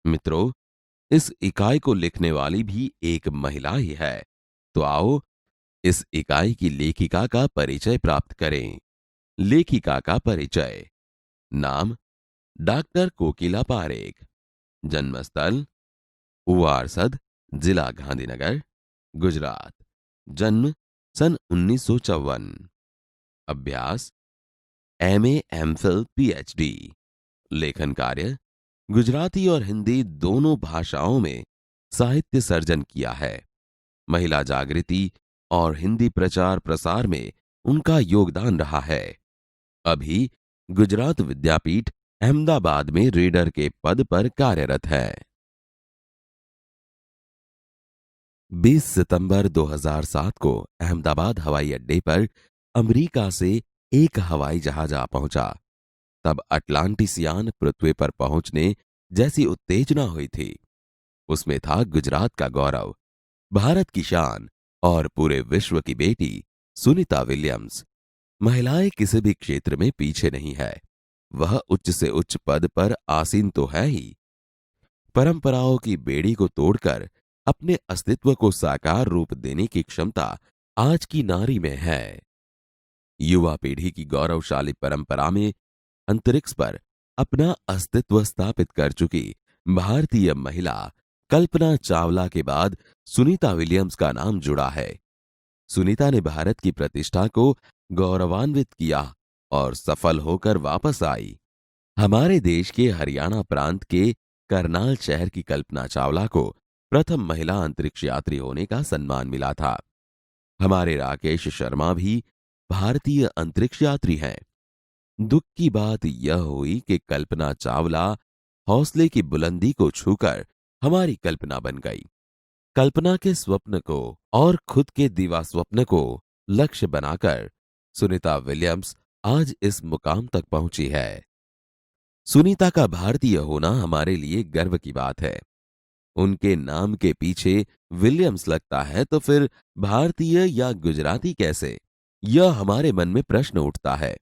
मित्रों, इस इकाई को लिखने वाली भी एक महिला ही है। तो आओ इस इकाई की लेखिका का परिचय प्राप्त करें। लेखिका का परिचय। नाम डॉक्टर कोकिला पारेख। जन्मस्थल उवारसद, जिला गांधीनगर, गुजरात। जन्म सन 1954। अभ्यास एमए, एमफिल, पीएचडी। लेखन कार्य गुजराती और हिंदी दोनों भाषाओं में साहित्य सर्जन किया है। महिला जागृति और हिंदी प्रचार प्रसार में उनका योगदान रहा है। अभी गुजरात विद्यापीठ अहमदाबाद में रीडर के पद पर कार्यरत है। 20 सितंबर 2007 को अहमदाबाद हवाई अड्डे पर अमेरिका से एक हवाई जहाज आ पहुंचा। तब अटलांटिसियान पृथ्वी पर पहुंचने जैसी उत्तेजना हुई थी। उसमें था गुजरात का गौरव, भारत की शान और पूरे विश्व की बेटी सुनीता विलियम्स। महिलाएं किसी भी क्षेत्र में पीछे नहीं है। वह उच्च से उच्च पद पर आसीन तो है ही, परंपराओं की बेड़ी को तोड़कर अपने अस्तित्व को साकार रूप देने की क्षमता आज की नारी में है। युवा पीढ़ी की गौरवशाली परंपरा में अंतरिक्ष पर अपना अस्तित्व स्थापित कर चुकी भारतीय महिला कल्पना चावला के बाद सुनीता विलियम्स का नाम जुड़ा है। सुनीता ने भारत की प्रतिष्ठा को गौरवान्वित किया और सफल होकर वापस आई। हमारे देश के हरियाणा प्रांत के करनाल शहर की कल्पना चावला को प्रथम महिला अंतरिक्ष यात्री होने का सम्मान मिला था। हमारे राकेश शर्मा भी भारतीय अंतरिक्ष यात्री हैं। दुख की बात यह हुई कि कल्पना चावला हौसले की बुलंदी को छूकर हमारी कल्पना बन गई। कल्पना के स्वप्न को और खुद के दीवा स्वप्न को लक्ष्य बनाकर सुनीता विलियम्स आज इस मुकाम तक पहुंची है। सुनीता का भारतीय होना हमारे लिए गर्व की बात है। उनके नाम के पीछे विलियम्स लगता है तो फिर भारतीय या गुजराती कैसे? यह हमारे मन में प्रश्न उठता है।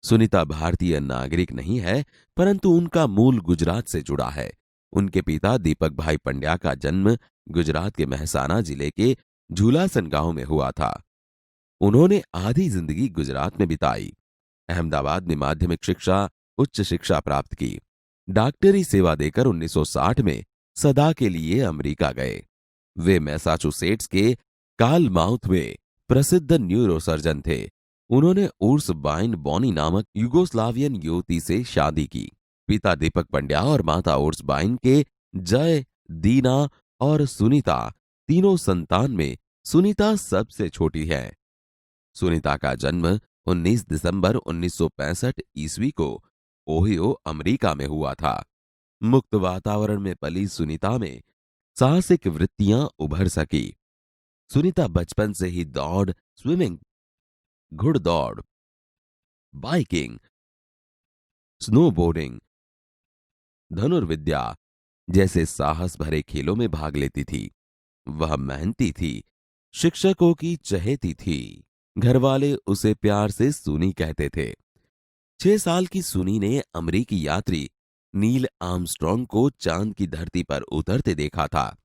सुनीता भारतीय नागरिक नहीं है, परंतु उनका मूल गुजरात से जुड़ा है। उनके पिता दीपक भाई पंड्या का जन्म गुजरात के महसाना जिले के झूलासन गांव में हुआ था। उन्होंने आधी जिंदगी गुजरात में बिताई। अहमदाबाद में माध्यमिक शिक्षा, उच्च शिक्षा प्राप्त की। डॉक्टरी सेवा देकर 1960 में सदा के लिए अमेरिका गए। वे मैसाचुसेट्स के कार्लमाउथ में प्रसिद्ध न्यूरोसर्जन थे। उन्होंने उर्स बाइन बॉनी नामक युगोस्लावियन युवती से शादी की। पिता दीपक पंड्या और माता उर्स बाइन के जय, दीना और सुनीता तीनों संतान में सुनीता सबसे छोटी है। सुनीता का जन्म 19 दिसंबर 1965 ईस्वी को ओहियो, अमेरिका में हुआ था। मुक्त वातावरण में पली सुनीता में साहसिक वृत्तियां उभर सकी। सुनीता बचपन से ही दौड़, स्विमिंग, घुड़दौड़, बाइकिंग, स्नोबोर्डिंग, धनुर्विद्या जैसे साहस भरे खेलों में भाग लेती थी। वह मेहनती थी, शिक्षकों की चहेती थी। घरवाले उसे प्यार से सुनी कहते थे। 6 साल की सुनी ने अमेरिकी यात्री नील आर्मस्ट्रॉन्ग को चांद की धरती पर उतरते देखा था।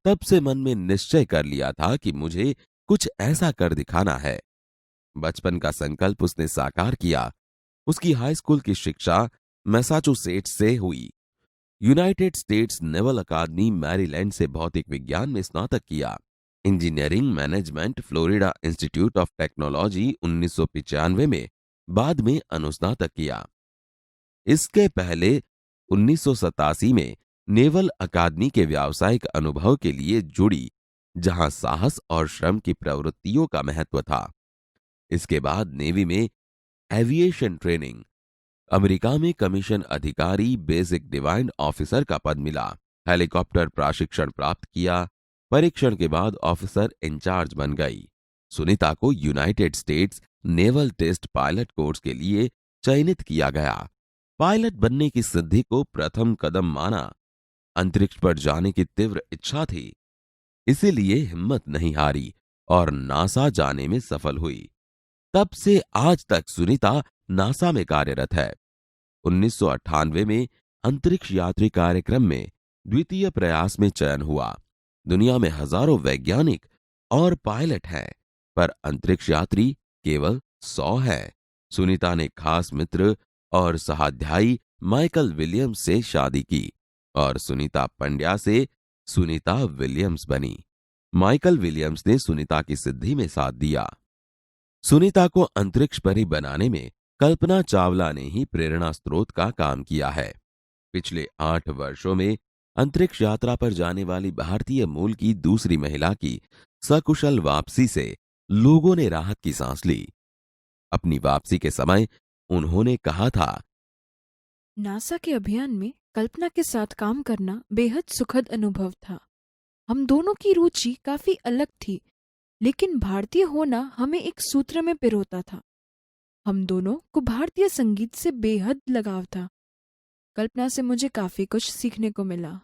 तब से मन में निश्चय कर लिया था कि मुझे कुछ ऐसा कर दिखाना है। बचपन का संकल्प उसने साकार किया। उसकी हाई स्कूल की शिक्षा मैसाचुसेट्स से हुई। यूनाइटेड स्टेट्स नेवल अकादमी मैरीलैंड से भौतिक विज्ञान में स्नातक किया। Engineering management Florida institute of technology 1995 में बाद में अनुस्नातक किया। इसके पहले 1987 में नेवल अकादमी के व्यावसायिक अनुभव के लिए जुड़ी, जहां साहस और श्रम की प्रवृत्तियों का महत्व था। इसके बाद नेवी में एविएशन ट्रेनिंग, अमेरिका में कमीशन अधिकारी बेसिक डिवाइन ऑफिसर का पद मिला। हेलीकॉप्टर प्रशिक्षण प्राप्त किया। परीक्षण के बाद ऑफिसर इंचार्ज बन गई। सुनीता को United States naval test pilot course के लिए चयनित किया गया। पायलट बनने की सिद्धि को प्रथम कदम माना। अंतरिक्ष पर जाने की तीव्र इच्छा थी, इसीलिए हिम्मत नहीं हारी और नासा जाने में सफल हुई। तब से आज तक सुनीता नासा में कार्यरत है। 1998 में अंतरिक्ष यात्री कार्यक्रम में द्वितीय प्रयास में चयन हुआ। दुनिया में हजारों वैज्ञानिक और पायलट हैं, पर अंतरिक्ष यात्री केवल 100 है। सुनीता ने खास मित्र और सहाध्यायी माइकल विलियम्स से शादी की और सुनीता पंड्या से सुनीता विलियम्स बनी। माइकल विलियम्स ने सुनीता की सिद्धि में साथ दिया। सुनीता को अंतरिक्ष परी बनाने में कल्पना चावला ने ही प्रेरणा स्रोत का काम किया है। पिछले 8 वर्षों में अंतरिक्ष यात्रा पर जाने वाली भारतीय मूल की दूसरी महिला की सकुशल वापसी से लोगों ने राहत की सांस ली। अपनी वापसी के समय उन्होंने कहा था, नासा के अभियान में कल्पना के साथ काम करना बेहद सुखद अनुभव था। हम दोनों की रुचि काफी अलग थी, लेकिन भारतीय होना हमें एक सूत्र में पिरोता था। हम दोनों को भारतीय संगीत से बेहद लगाव था। कल्पना से मुझे काफी कुछ सीखने को मिला।